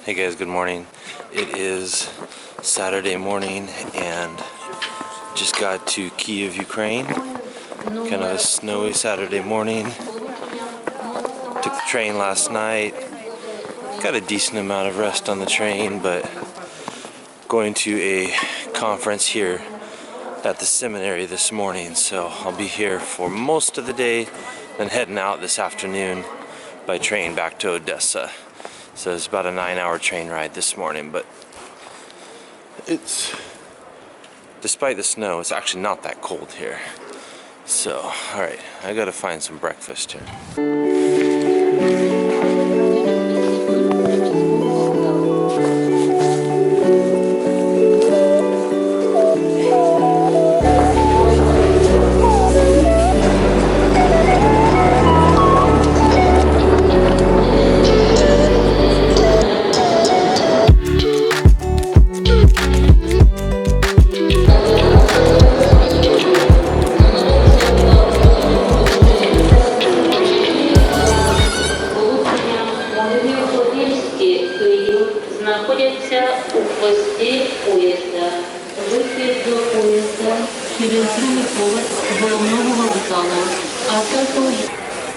Hey guys, good morning. It is Saturday morning and just got to Kiev, Ukraine. Kind of a snowy Saturday morning. Took the train last night. Got a decent amount of rest on the train, but going to a conference here at the seminary this morning, so I'll be here for most of the day, then heading out this afternoon by train back to Odessa. So it's about a 9-hour train ride this morning, but despite the snow, it's actually not that cold here. So, alright, I gotta find some breakfast here. Знаходяться у хвості поїзда. Вихід до поїзда через другий поверх головного вокзалу.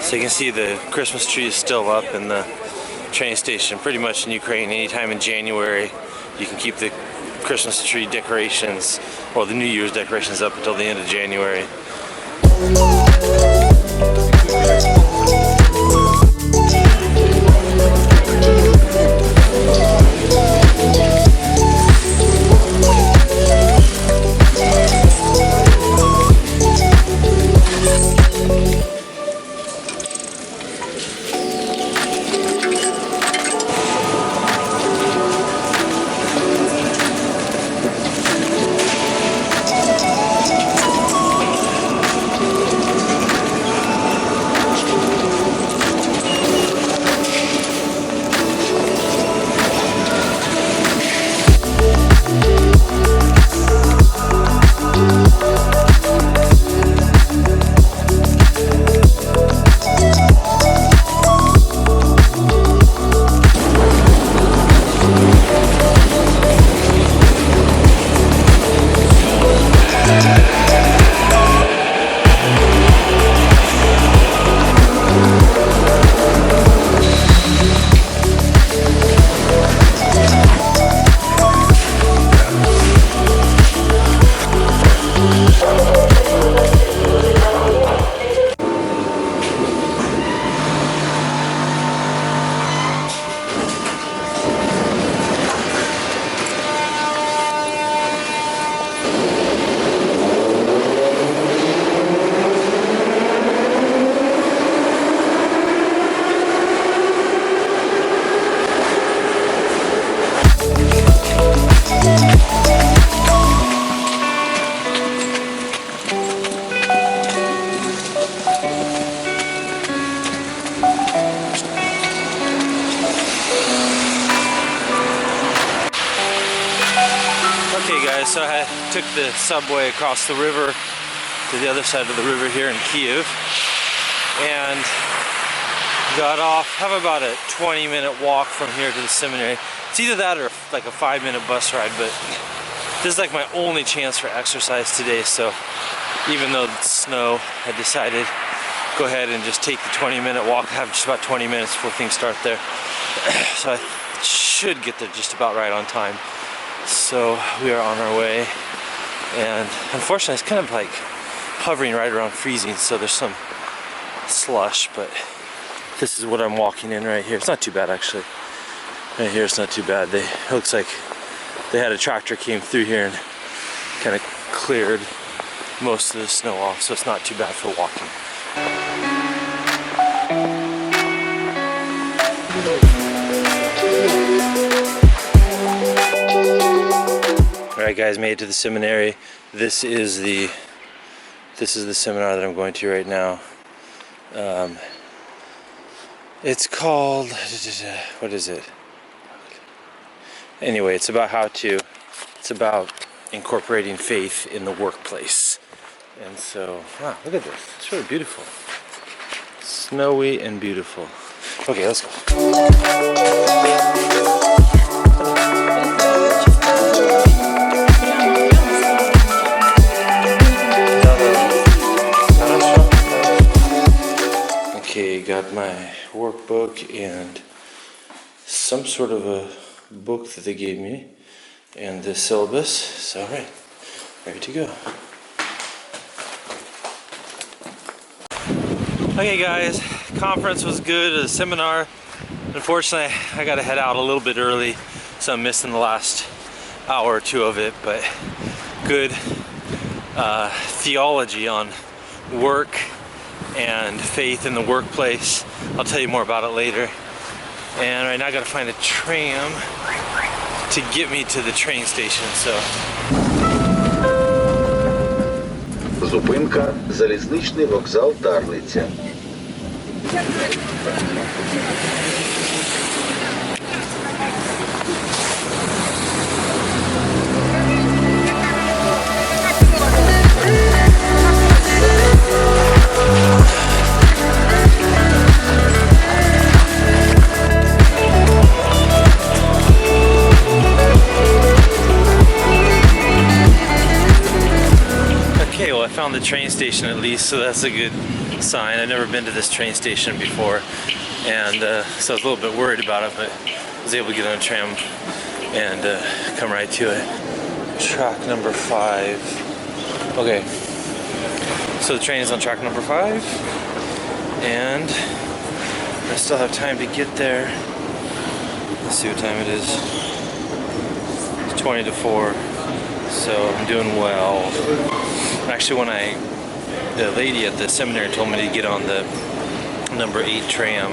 So you can see the Christmas tree is still up in the train station pretty much in Ukraine. Anytime in January you can keep the Christmas tree decorations or the New Year's decorations up until the end of January. Okay guys, so I took the subway across the river to the other side of the river here in Kiev and got off. Have about a 20-minute walk from here to the seminary. It's either that or like a 5-minute bus ride, but this is like my only chance for exercise today, so even though it's snow, I decided to go ahead and just take the 20-minute walk. I have just about 20 minutes before things start there. So I should get there just about right on time. So we are on our way, and unfortunately it's kind of like hovering right around freezing, so there's some slush, but this is what I'm walking in right here. It's not too bad actually. Right here it's not too bad. It looks like they had a tractor came through here and kind of cleared most of the snow off, so it's not too bad for walking. Alright guys, made it to the seminary. This is the seminar that I'm going to right now. It's called, what is it? Anyway, it's about incorporating faith in the workplace. And so, wow, look at this. It's really beautiful. Snowy and beautiful. Okay, let's go. my workbook and some sort of a book that they gave me and the syllabus. So, all right, ready to go. Okay guys, conference was good, the seminar. Unfortunately, I got to head out a little bit early, so I'm missing the last hour or two of it, but good theology on work and faith in the workplace. I'll tell you more about it later. And right now I got to find a tram to get me to the train station, so. Зупинка залізничний вокзал Дарниця. Okay, well I found the train station at least, so that's a good sign. I've never been to this train station before, and so I was a little bit worried about it, but I was able to get on a tram and come right to it. Track number 5. Okay, so the train is on track number 5, and I still have time to get there. Let's see what time it is. It's 20 to 4, so I'm doing well. Actually, the lady at the seminary told me to get on the number 8 tram,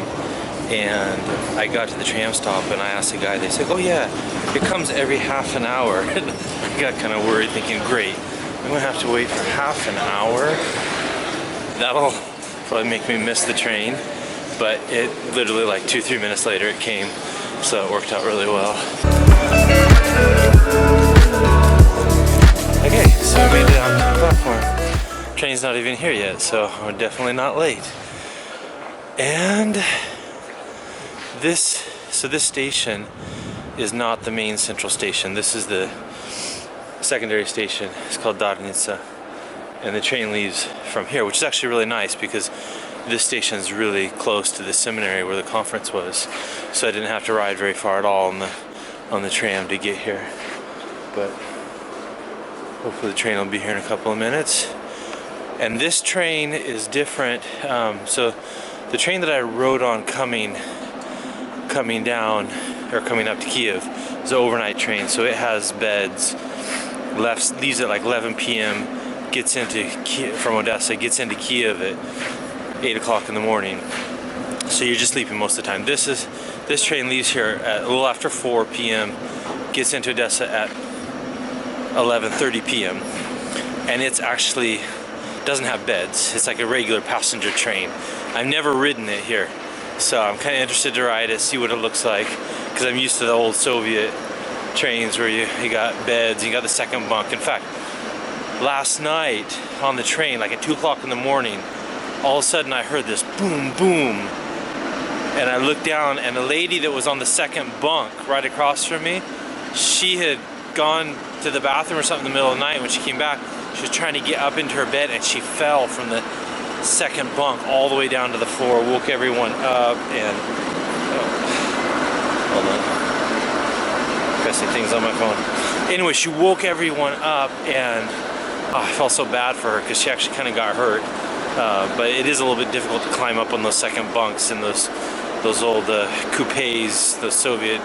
and I got to the tram stop and I asked the guy, they said, oh yeah, it comes every half an hour. I got kind of worried, thinking, great, I'm gonna have to wait for half an hour. That'll probably make me miss the train, but it literally like 2-3 minutes later it came, so it worked out really well. Okay, so I made it on the platform. Train's not even here yet, so we're definitely not late. And this station is not the main central station. This is the secondary station. It's called Darnica, and the train leaves from here, which is actually really nice because this station is really close to the seminary where the conference was, so I didn't have to ride very far at all on the tram to get here. But hopefully the train will be here in a couple of minutes. And this train is different. So the train that I rode on coming down or coming up to Kiev is an overnight train. So it has beds. Leaves at like 11 p.m. Gets into from Odessa. Gets into Kiev at 8 o'clock in the morning. So you're just sleeping most of the time. This train leaves here at a little after 4 p.m. Gets into Odessa at 11:30 p.m. and it's actually doesn't have beds. It's like a regular passenger train. I've never ridden it here, so I'm kind of interested to ride it, see what it looks like, because I'm used to the old Soviet trains where you got beds, you got the second bunk. In fact, last night on the train, like at 2 o'clock in the morning, all of a sudden I heard this boom, boom, and I looked down, and the lady that was on the second bunk right across from me, she had gone to the bathroom or something in the middle of the night. When she came back, she was trying to get up into her bed, and she fell from the second bunk all the way down to the floor, woke everyone up, and hold on, pressing things on my phone. Anyway, she woke everyone up, and I felt so bad for her because she actually kind of got hurt. But it is a little bit difficult to climb up on those second bunks in those old coupes, those Soviet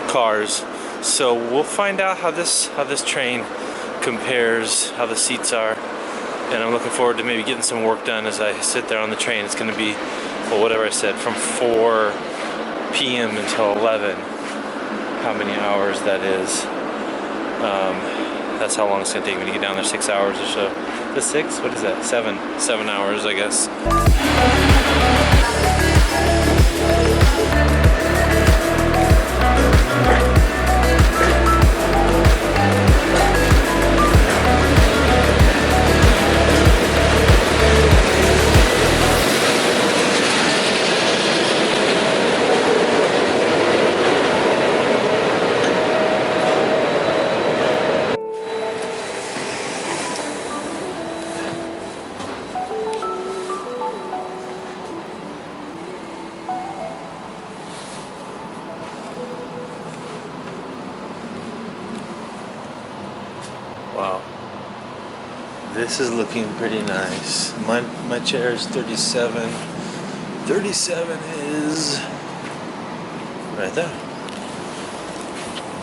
cars. So we'll find out how this train compares, how the seats are, and I'm looking forward to maybe getting some work done as I sit there on the train. It's going to be, well, whatever I said, from 4 p.m. until 11. How many hours that is? That's how long it's going to take me to get down there. 6 hours or so. The 6? What is that? 7 hours, I guess. Wow. This is looking pretty nice. My chair is 37. 37 is right there.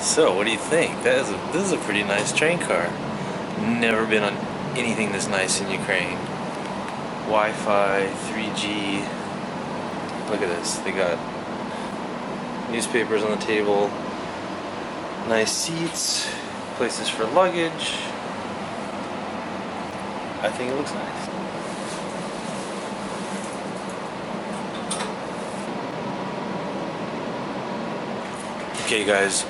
So, what do you think? This is a pretty nice train car. Never been on anything this nice in Ukraine. Wi-Fi, 3G. Look at this. They got newspapers on the table. Nice seats. Places for luggage. I think it looks nice. Okay guys,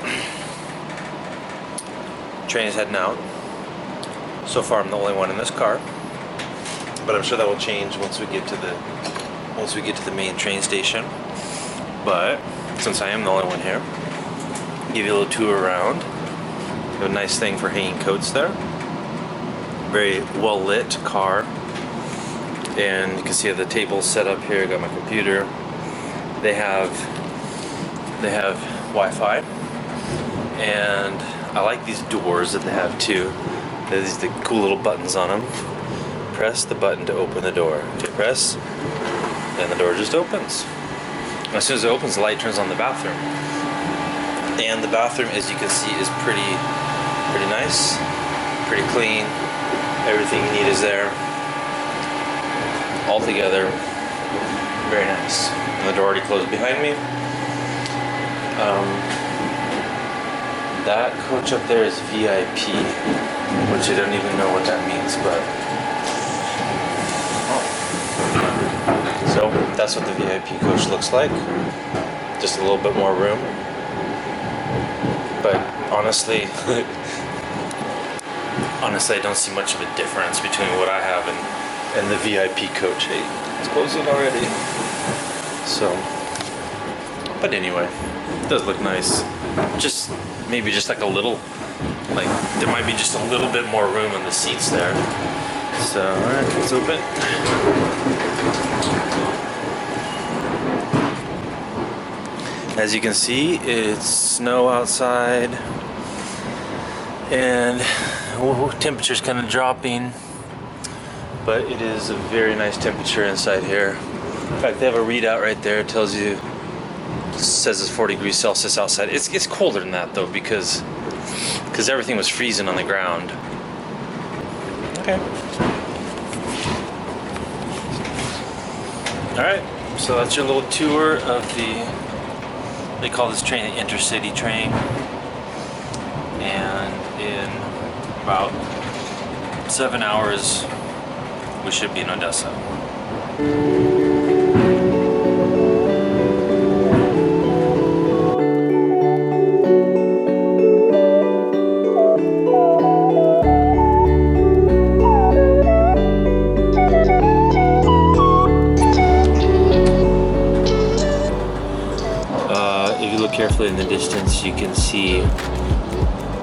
train is heading out. So far I'm the only one in this car, but I'm sure that will change once we get to the main train station. But since I am the only one here, I'll give you a little tour around. We have a nice thing for hanging coats there. Very well lit car, and you can see the tables set up here. I got my computer. They have Wi-Fi, and I like these doors that they have too. There's the cool little buttons on them. Press the button to open the door. Okay, press, and the door just opens. And as soon as it opens, the light turns on the bathroom. And the bathroom, as you can see, is pretty nice, pretty clean. Everything you need is there. All together, very nice. And the door already closed behind me. That coach up there is VIP, which I don't even know what that means, but so that's what the VIP coach looks like. Just a little bit more room, but honestly, I don't see much of a difference between what I have and the VIP coach. Hey, it's closing already. So, but anyway, it does look nice. Just maybe just like a little, like there might be just a little bit more room in the seats there. So, alright, let's open. As you can see, it's snow outside, and temperature's kind of dropping, but it is a very nice temperature inside here. In fact, they have a readout right there. It tells you, says it's 40 degrees Celsius outside. It's colder than that though, because everything was freezing on the ground. Okay. All right. So that's your little tour of they call this train the Intercity train, and in about 7 hours we should be in Odessa. If you look carefully in the distance, you can see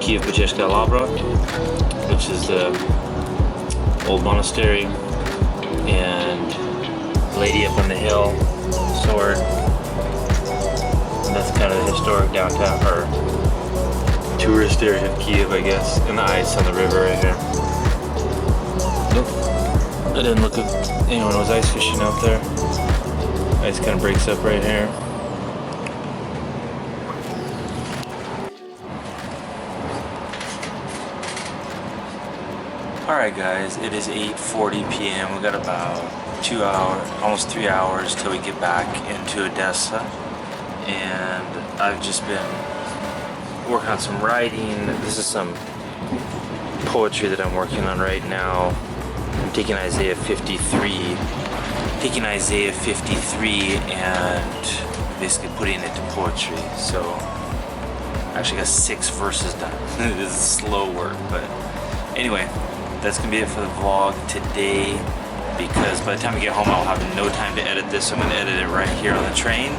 Kyiv which is the old monastery, and the lady up on the hill, sword. And that's kind of the historic downtown, or tourist area of Kiev, I guess. And the ice on the river right here. Nope, I didn't look if anyone was ice fishing out there. Ice kind of breaks up right here. Alright guys, it is 8:40 p.m. We got about 2 hours, almost 3 hours till we get back into Odessa. And I've just been working on some writing. This is some poetry that I'm working on right now. I'm taking Isaiah 53 and basically putting it to poetry. So I actually got 6 verses done. This is slow work, but anyway. That's gonna be it for the vlog today, because by the time I get home I'll have no time to edit this, so I'm gonna edit it right here on the train.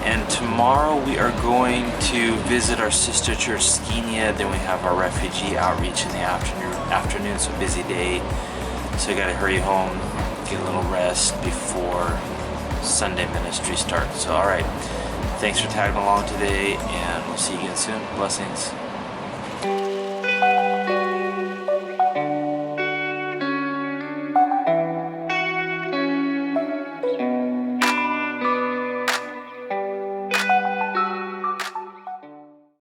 And tomorrow we are going to visit our sister church Skinia. Then we have our refugee outreach in the afternoon, so busy day. So I gotta hurry home, get a little rest before Sunday ministry starts. So alright, thanks for tagging along today, and we'll see you again soon. Blessings.